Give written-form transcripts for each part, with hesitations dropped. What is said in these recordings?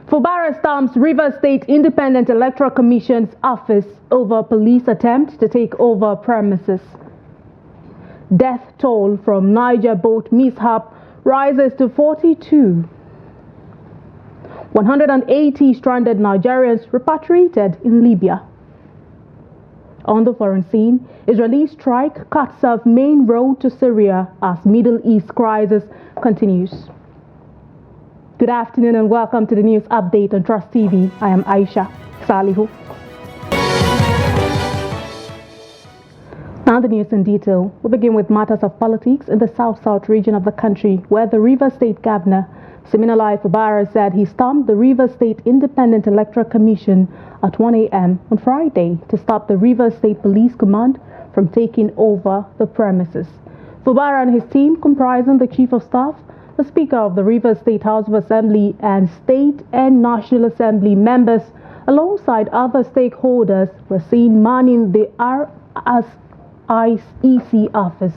Fubara storms Rivers State Independent Electoral Commission's office over police attempt to take over premises. Death toll from Niger boat mishap rises to 42. 180 stranded Nigerians repatriated in Libya. On the foreign scene, Israeli strike cuts off main road to Syria as Middle East crisis continues. Good afternoon and welcome to the news update on Trust TV. I am Aisha Salihu. Now the news in detail. We begin with matters of politics in the South-South region of the country, where the Rivers State Governor, Siminalayi Fubara, said he stormed the Rivers State Independent Electoral Commission at 1 a.m. on Friday to stop the Rivers State Police Command from taking over the premises. Fubara and his team, comprising the Chief of Staff, the Speaker of the Rivers State House of Assembly, and State and National Assembly members, alongside other stakeholders, were seen manning the RSIEC office.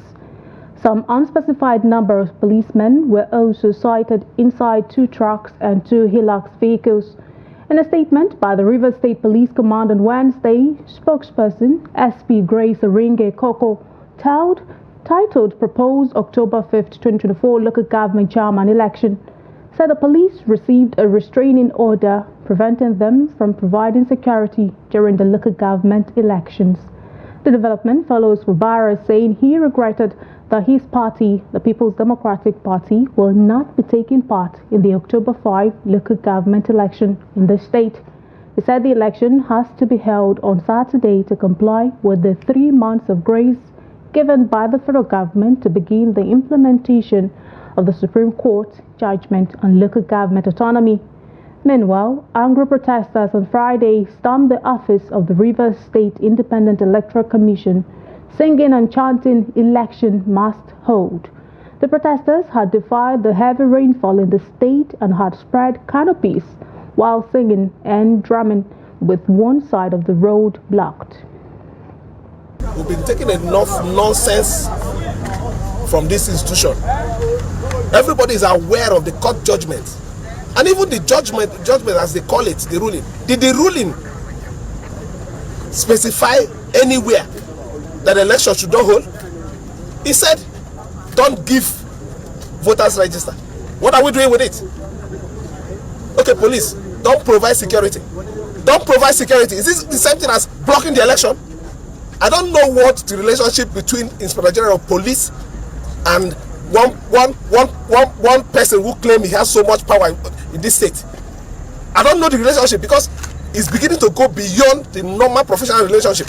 Some unspecified number of policemen were also sighted inside 2 trucks and 2 Hilux vehicles. In a statement by the Rivers State Police Command on Wednesday, spokesperson SP Grace Oringe Koko titled Proposed October 5, 2024 Local Government Chairman Election, said the police received a restraining order preventing them from providing security during the local government elections. The development follows Fubara saying he regretted that his party, the People's Democratic Party, will not be taking part in the October 5 local government election in the state. He said the election has to be held on Saturday to comply with the 3 months of grace given by the federal government to begin the implementation of the Supreme Court judgment on local government autonomy. Meanwhile, angry protesters on Friday stormed the office of the Rivers State Independent Electoral Commission, singing and chanting "Election must hold." The protesters had defied the heavy rainfall in the state and had spread canopies while singing and drumming with one side of the road blocked. We've been taking enough nonsense from this institution. Everybody is aware of the court judgment. And even the judgment as they call it, the ruling. Did the ruling specify anywhere that the election should not hold? He said, don't give voters register. What are we doing with it? Okay, police, don't provide security. Don't provide security. Is this the same thing as blocking the election? I don't know what the relationship between Inspector General of Police and one person who claims he has so much power in this state. I don't know the relationship because it's beginning to go beyond the normal professional relationship.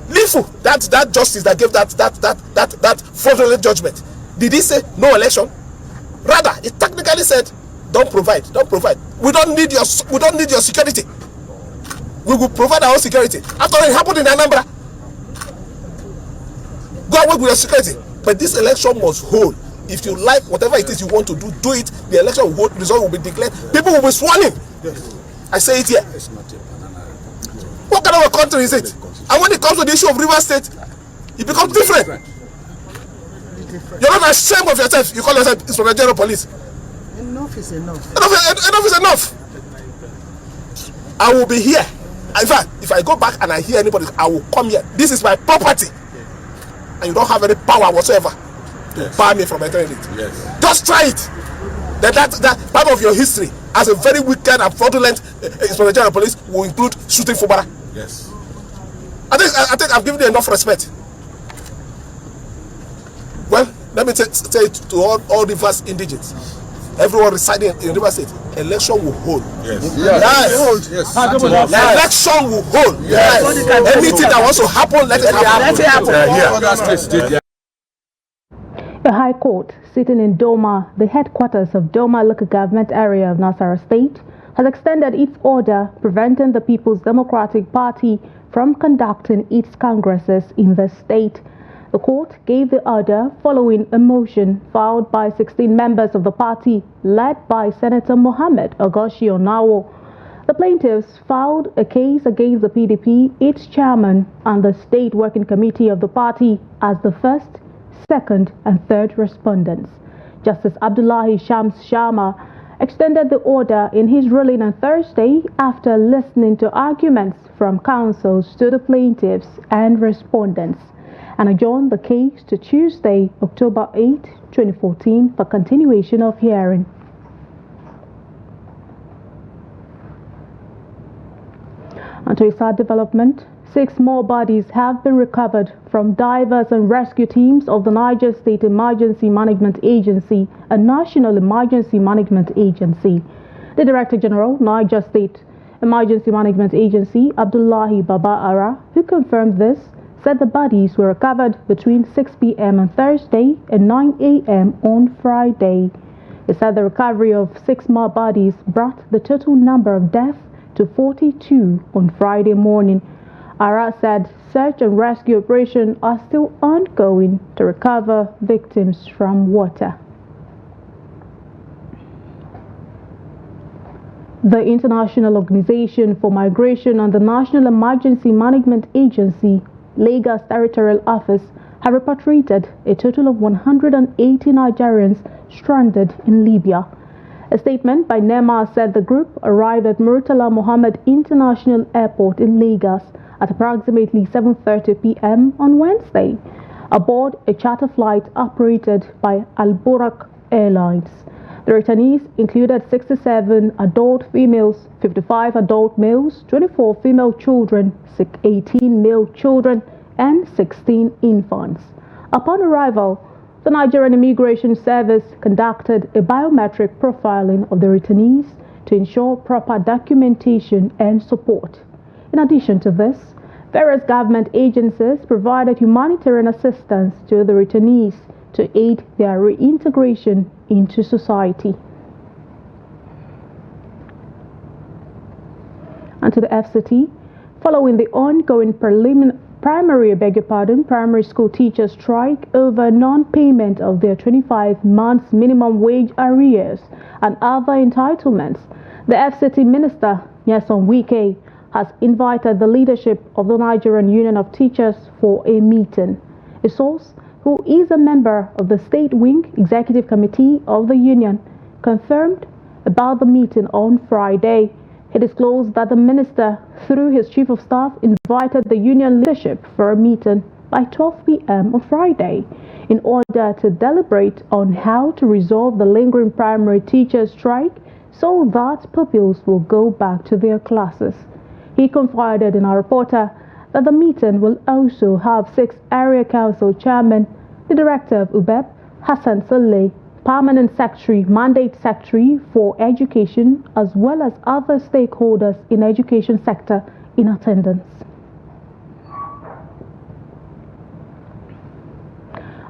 Lifu, that justice that gave that fraudulent judgment, did he say no election? Rather, it technically said don't provide. We don't need your security. We will provide our own security. After all, it happened in Anambra. Go away with your security. But this election must hold. If you like whatever it is you want to do, do it. The election will hold, result will be declared. People will be sworn in. I say it here. What kind of a country is it? And when it comes to the issue of Rivers State, it becomes different. You're not ashamed of yourself. You call yourself Inspector General of Police. Enough is enough. Enough is enough. I will be here. In fact, if I go back and I hear anybody, I will come here. This is my property. And you don't have any power whatsoever to bar me from entering it. Yes. Just try it. That part of your history as a very wicked and fraudulent Inspector General of Police will include shooting Fubara. Yes. I think I've given you enough respect. Well, let me say it to all Rivers indigents. Everyone residing in Rivers State, election will hold. Yes. Yes. Election will hold. Yes. Anything that wants to happen, let it happen. The High Court, sitting in Doma, the headquarters of Doma local government area of Nasarawa State, has extended its order preventing the People's Democratic Party from conducting its congresses in the state. The court gave the order following a motion filed by 16 members of the party, led by Senator Mohammed Ogoshi Onawo. The plaintiffs filed a case against the PDP, its chairman, and the state working committee of the party as the first, second, and third respondents. Justice Abdullahi Shams Sharma extended the order in his ruling on Thursday after listening to arguments from counsels to the plaintiffs and respondents, and adjourned the case to Tuesday, October 8, 2014 for continuation of hearing. And to a sad development, 6 more bodies have been recovered from divers and rescue teams of the Niger State Emergency Management Agency and National Emergency Management Agency. The Director General, Niger State Emergency Management Agency, Abdullahi Baba-Ara, who confirmed this, said the bodies were recovered between 6 p.m. on Thursday and 9 a.m. on Friday. He said the recovery of 6 more bodies brought the total number of deaths to 42 on Friday morning. Ara said search and rescue operations are still ongoing to recover victims from water. The International Organization for Migration and the National Emergency Management Agency, Lagos Territorial Office, have repatriated a total of 180 Nigerians stranded in Libya. A statement by NEMA said the group arrived at Murtala Mohammed International Airport in Lagos at approximately 7:30 p.m. on Wednesday, aboard a charter flight operated by Al Burak Airlines. The returnees included 67 adult females, 55 adult males, 24 female children, 18 male children, and 16 infants. Upon arrival, the Nigerian Immigration Service conducted a biometric profiling of the returnees to ensure proper documentation and support. In addition to this, various government agencies provided humanitarian assistance to the returnees to aid their reintegration into society. And to the FCT, following the ongoing primary school teachers strike over non-payment of their 25 months minimum wage arrears and other entitlements, the FCT Minister, Nyesom Wike, has invited the leadership of the Nigerian Union of Teachers for a meeting. A source who is a member of the State Wing Executive Committee of the Union confirmed about the meeting on Friday. He disclosed that the minister, through his chief of staff, invited the union leadership for a meeting by 12 p.m. on Friday in order to deliberate on how to resolve the lingering primary teachers' strike so that pupils will go back to their classes. He confided in our reporter that the meeting will also have 6 area council chairmen, the director of UBEP, Hassan Saleh, Permanent Secretary, Mandate Secretary for Education, as well as other stakeholders in the education sector in attendance.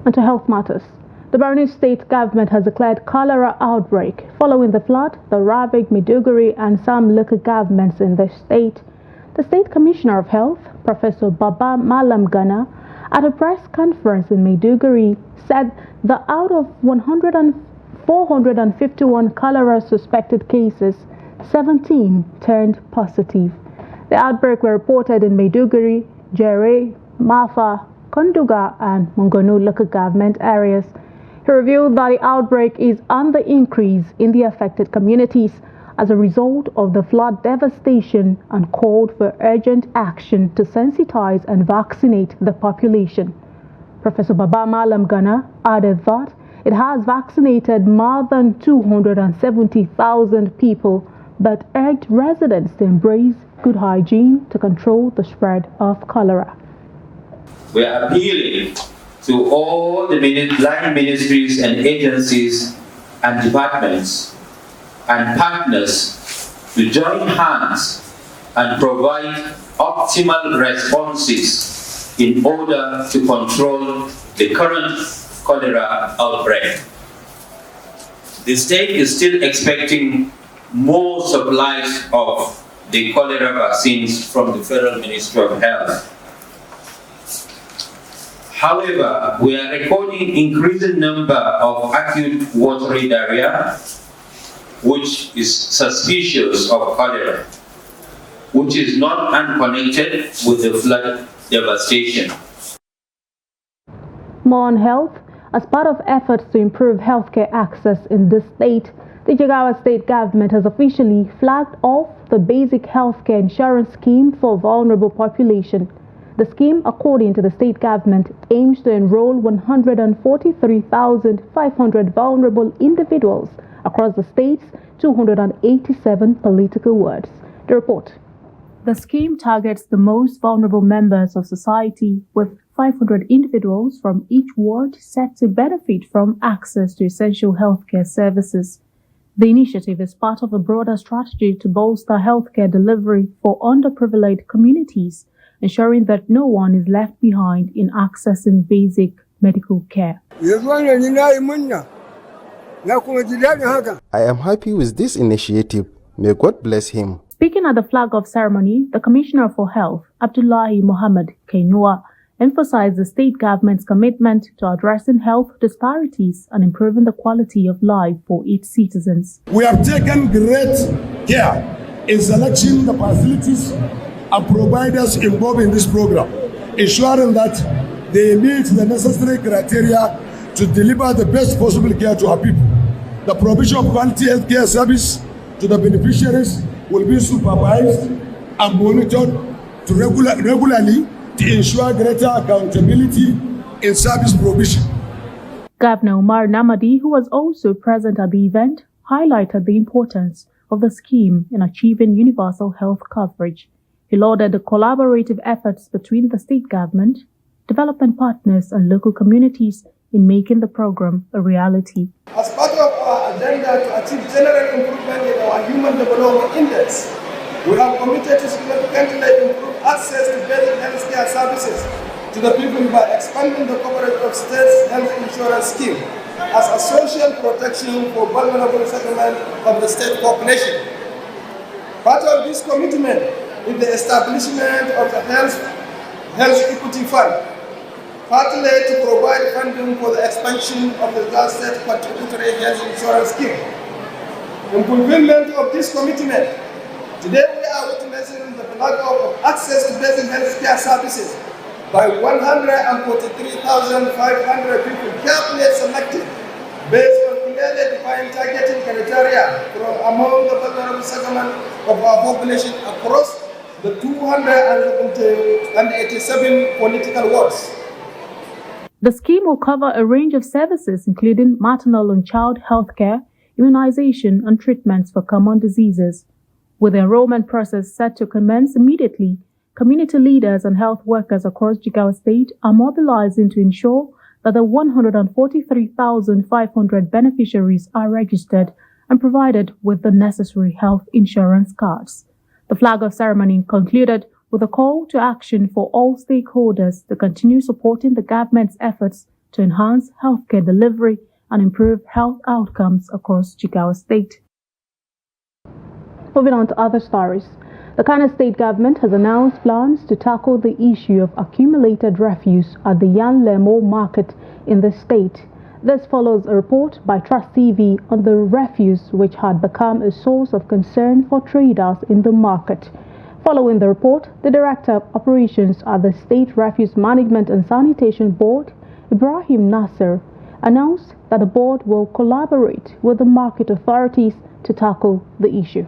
And to health matters, the Borno State government has declared cholera outbreak following the flood that ravaged Maiduguri and some local governments in the state. The State Commissioner of Health, Professor Baba Malam Gana, at a press conference in Maiduguri, said that out of 451 cholera suspected cases, 17 turned positive. The outbreak were reported in Maiduguri, Jere, Mafa, Konduga, and Mongonu local government areas. He revealed that the outbreak is on the increase in the affected communities as a result of the flood devastation and called for urgent action to sensitize and vaccinate the population. Professor Baba Malam Gana added that it has vaccinated more than 270,000 people, but urged residents to embrace good hygiene to control the spread of cholera. We are appealing to all the line ministries and agencies and departments and partners to join hands and provide optimal responses in order to control the current cholera outbreak. The state is still expecting more supplies of the cholera vaccines from the Federal Ministry of Health. However, we are recording increasing number of acute watery diarrhea, which is suspicious of cholera, which is not unconnected with the flood devastation. More on health. As part of efforts to improve healthcare access in this state, The Jigawa state government has officially flagged off the basic healthcare insurance scheme for vulnerable population. The scheme, according to the state government, aims to enroll 143,500 vulnerable individuals across the state's 287 political wards. The report. The scheme targets the most vulnerable members of society, with 500 individuals from each ward set to benefit from access to essential healthcare services. The initiative is part of a broader strategy to bolster healthcare delivery for underprivileged communities, ensuring that no one is left behind in accessing basic medical care. I am happy with this initiative. May God bless him. Speaking at the flag-off ceremony, the Commissioner for Health, Abdullahi Mohammed Kainua, emphasized the state government's commitment to addressing health disparities and improving the quality of life for its citizens. We have taken great care in selecting the facilities and providers involved in this program, ensuring that they meet the necessary criteria to deliver the best possible care to our people. The provision of quality health care service to the beneficiaries will be supervised and monitored to regularly to ensure greater accountability in service provision. Governor Umar Namadi, who was also present at the event, highlighted the importance of the scheme in achieving universal health coverage. He lauded the collaborative efforts between the state government, development partners, and local communities in making the program a reality. As part of our agenda to achieve general improvement in our Human Development Index, we have committed to significantly improve access to basic healthcare services to the people by expanding the coverage of state's health insurance scheme as a social protection for vulnerable segment of the state population. Part of this commitment is the establishment of the Health Equity Fund, partly to provide funding for the expansion of the state contributory health insurance scheme. In fulfillment of this commitment, today we are witnessing the lack of access to basic health care services by 143,500 people carefully selected based on clearly defined targeting criteria from among the vulnerable segment of our population across the 287 political wards. The scheme will cover a range of services including maternal and child health care, immunization, and treatments for common diseases. With the enrollment process set to commence immediately, community leaders and health workers across Jigawa State are mobilizing to ensure that the 143,500 beneficiaries are registered and provided with the necessary health insurance cards. The flag-off ceremony concluded with a call to action for all stakeholders to continue supporting the government's efforts to enhance healthcare delivery and improve health outcomes across Jigawa State. Moving on to other stories. The Kano state government has announced plans to tackle the issue of accumulated refuse at the Yan Lemo market in the state. This follows a report by Trust TV on the refuse which had become a source of concern for traders in the market. Following the report, the Director of Operations at the State Refuse Management and Sanitation Board, Ibrahim Nasser, announced that the board will collaborate with the market authorities to tackle the issue.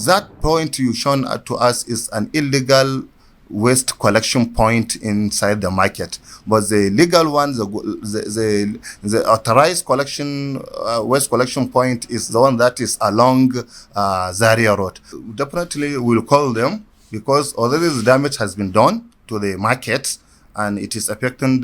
That point you shown to us is an illegal waste collection point inside the market, but the legal one, the authorized collection waste collection point is the one that is along Zaria Road. Definitely we'll call them because already the damage has been done to the market and it is affecting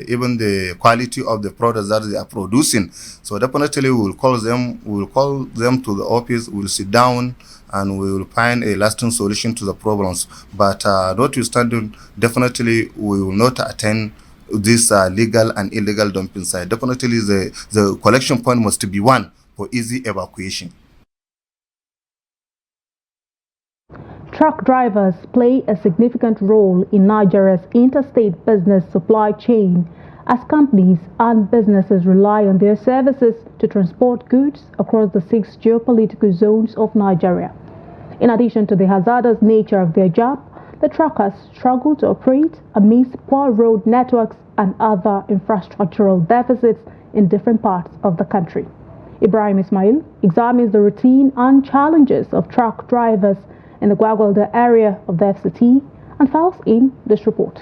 even the quality of the products that they are producing. So definitely we will call them to the office, we'll sit down and we will find a lasting solution to the problems. But notwithstanding, definitely we will not attend this legal and illegal dumping site. Definitely the collection point must be one for easy evacuation. Truck drivers play a significant role in Nigeria's interstate business supply chain as companies and businesses rely on their services to transport goods across the 6 geopolitical zones of Nigeria. In addition to the hazardous nature of their job, the truckers struggle to operate amidst poor road networks and other infrastructural deficits in different parts of the country. Ibrahim Ismail examines the routine and challenges of truck drivers in the Gwagwalada area of the FCT and files in this report.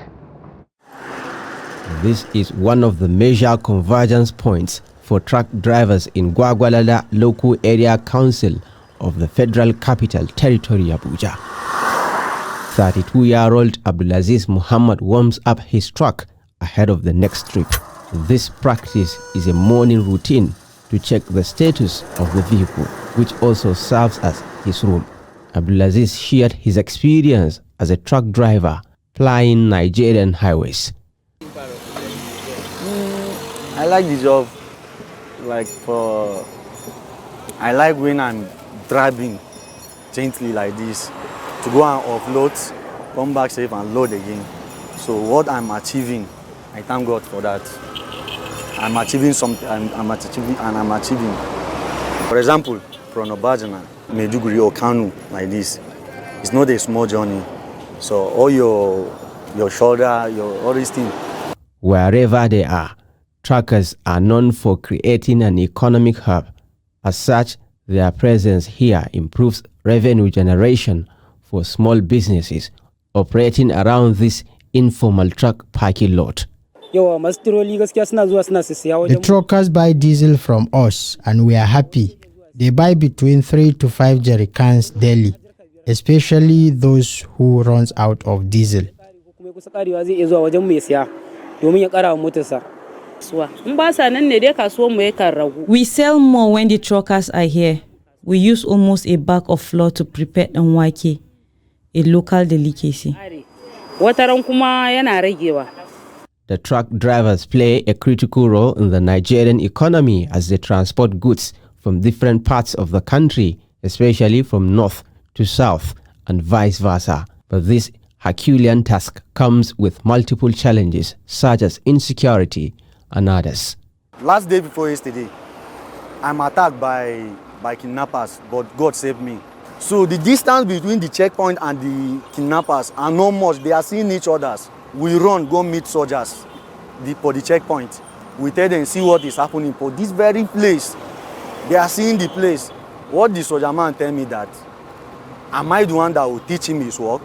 This is one of the major convergence points for truck drivers in Gwagwalada Local Area Council of the Federal Capital Territory, Abuja. 32-year-old Abdulaziz Muhammad warms up his truck ahead of the next trip. This practice is a morning routine to check the status of the vehicle, which also serves as his room. Abdulaziz shared his experience as a truck driver plying Nigerian highways. I like the job. I like when I'm driving gently like this to go and offload, come back safe and load again. So what I'm achieving, I thank God for that. I'm achieving something. I'm achieving. For example, from Obajana, Maiduguri or Kanu like this, it's not a small journey. So all your shoulder, all these things. Wherever they are, truckers are known for creating an economic hub. As such, their presence here improves revenue generation for small businesses operating around this informal truck parking lot. The truckers buy diesel from us and we are happy. They buy between 3 to 5 jerrycans daily, especially those who runs out of diesel. We sell more when the truckers are here. We use almost a bag of flour to prepare nwake, a local delicacy. The truck drivers play a critical role in the Nigerian economy as they transport goods from different parts of the country, especially from north to south and vice versa. But this Herculean task comes with multiple challenges such as insecurity and others. Last day before yesterday, I'm attacked by kidnappers, but God saved me. So the distance between the checkpoint and the kidnappers are not much. They are seeing each other. We run, go meet soldiers for the checkpoint. We tell them, see what is happening for this very place. They are seeing the place. What the soldier man tell me that, am I the one that will teach him his work?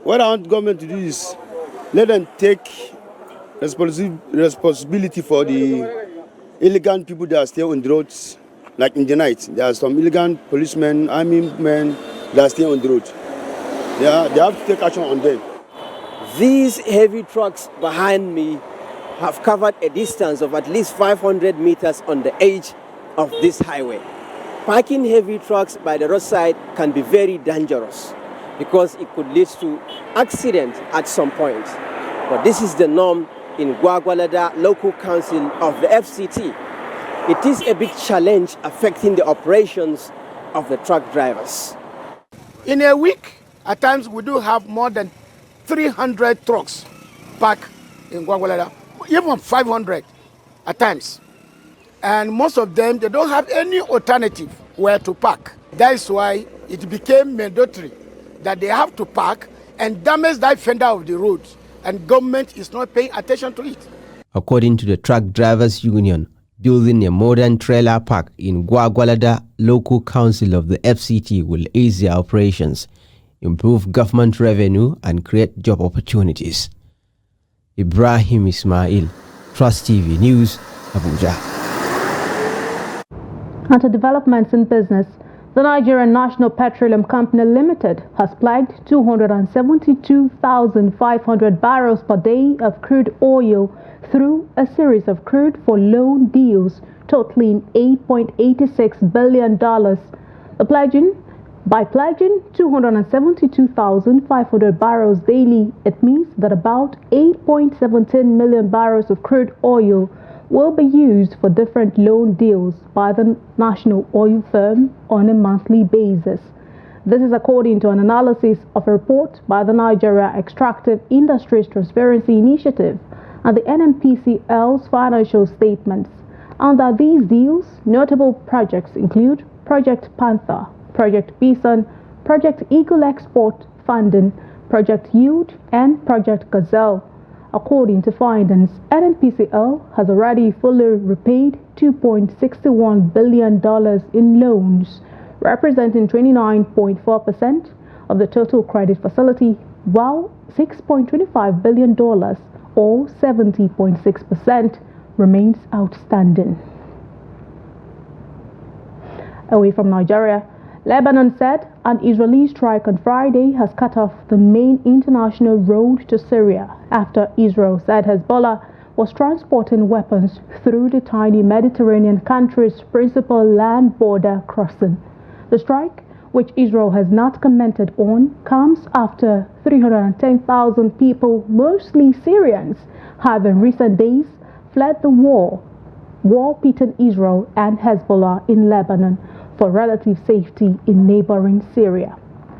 What I want government to do is let them take responsibility for the illegal people that are still on the roads. Like in the night, there are some illegal policemen, army men that are still on the road. They have to take action on them. These heavy trucks behind me have covered a distance of at least 500 meters on the edge of this highway. Parking heavy trucks by the roadside can be very dangerous because it could lead to accident at some point. But this is the norm in Gwagwalada Local Council of the FCT. It is a big challenge affecting the operations of the truck drivers. In a week, at times we do have more than 300 trucks parked in Gwagwalada, even 500 at times. And most of them, they don't have any alternative where to park. That is why it became mandatory that they have to park and damage that fender of the road, and government is not paying attention to it. According to the Truck Drivers Union, building a modern trailer park in Gwagwalada Local Council of the FCT will ease their operations, improve government revenue and create job opportunities. Ibrahim Ismail, Trust TV News, Abuja. Under developments in business, the Nigerian National Petroleum Company Limited has flagged 272,500 barrels per day of crude oil through a series of crude for loan deals totaling $8.86 billion. By pledging 272,500 barrels daily, it means that about 8.17 million barrels of crude oil will be used for different loan deals by the national oil firm on a monthly basis. This is according to an analysis of a report by the Nigeria Extractive Industries Transparency Initiative and the NNPCL's financial statements. Under these deals, notable projects include Project Panther, Project Bison, Project Eagle Export Funding, Project Yield, and Project Gazelle. According to findings, NNPCL has already fully repaid $2.61 billion in loans, representing 29.4% of the total credit facility, while $6.25 billion, or 70.6%, remains outstanding. Away from Nigeria, Lebanon said an Israeli strike on Friday has cut off the main international road to Syria after Israel said Hezbollah was transporting weapons through the tiny Mediterranean country's principal land border crossing. The strike, which Israel has not commented on, comes after 310,000 people, mostly Syrians, have in recent days fled the war-pitting Israel and Hezbollah in Lebanon for relative safety in neighboring Syria.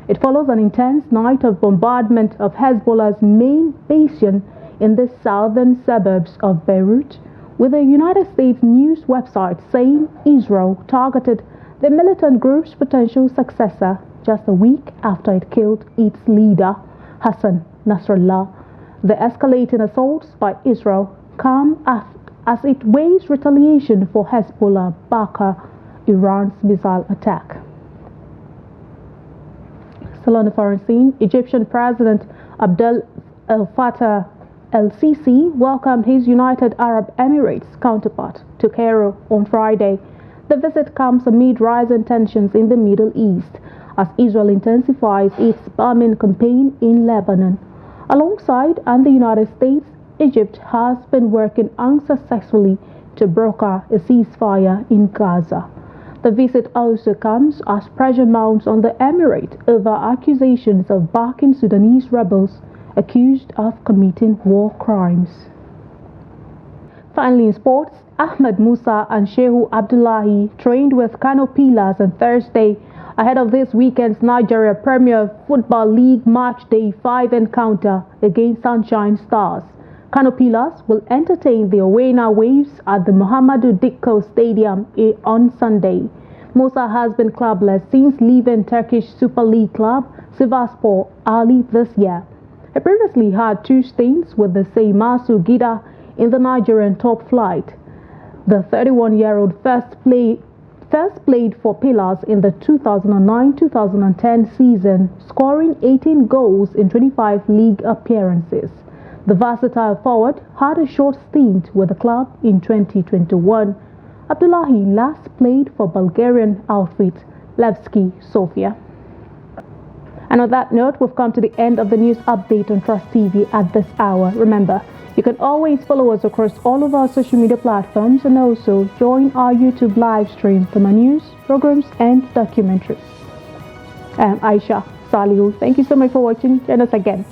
It follows an intense night of bombardment of Hezbollah's main base in the southern suburbs of Beirut, with a United States news website saying Israel targeted the militant group's potential successor just a week after it killed its leader, Hassan Nasrallah. The escalating assaults by Israel come as it weighs retaliation for Hezbollah backer Iran's missile attack. Still on the foreign scene, Egyptian President Abdel Fattah el-Sisi welcomed his United Arab Emirates counterpart to Cairo on Friday. The visit comes amid rising tensions in the Middle East as Israel intensifies its bombing campaign in Lebanon. Alongside the United States, Egypt has been working unsuccessfully to broker a ceasefire in Gaza. The visit also comes as pressure mounts on the Emirate over accusations of backing Sudanese rebels accused of committing war crimes. Finally, in sports, Ahmed Musa and Shehu Abdullahi trained with Kano Pillars on Thursday ahead of this weekend's Nigeria Premier Football League Match Day 5 encounter against Sunshine Stars. Kano Pillars will entertain the Owena Waves at the Muhammadu Dikko Stadium on Sunday. Musa has been clubless since leaving Turkish Super League club Sivasspor early this year. He previously had 2 stints with the Seimasu Gida in the Nigerian top flight. The 31-year-old first played for Pillars in the 2009-2010 season, scoring 18 goals in 25 league appearances. The versatile forward had a short stint with the club in 2021. Abdullahi last played for Bulgarian outfit Levski Sofia. And on that note, we've come to the end of the news update on Trust TV at this hour. Remember, you can always follow us across all of our social media platforms and also join our YouTube live stream for my news, programs and documentaries. I'm Aisha Salihu. Thank you so much for watching. Join us again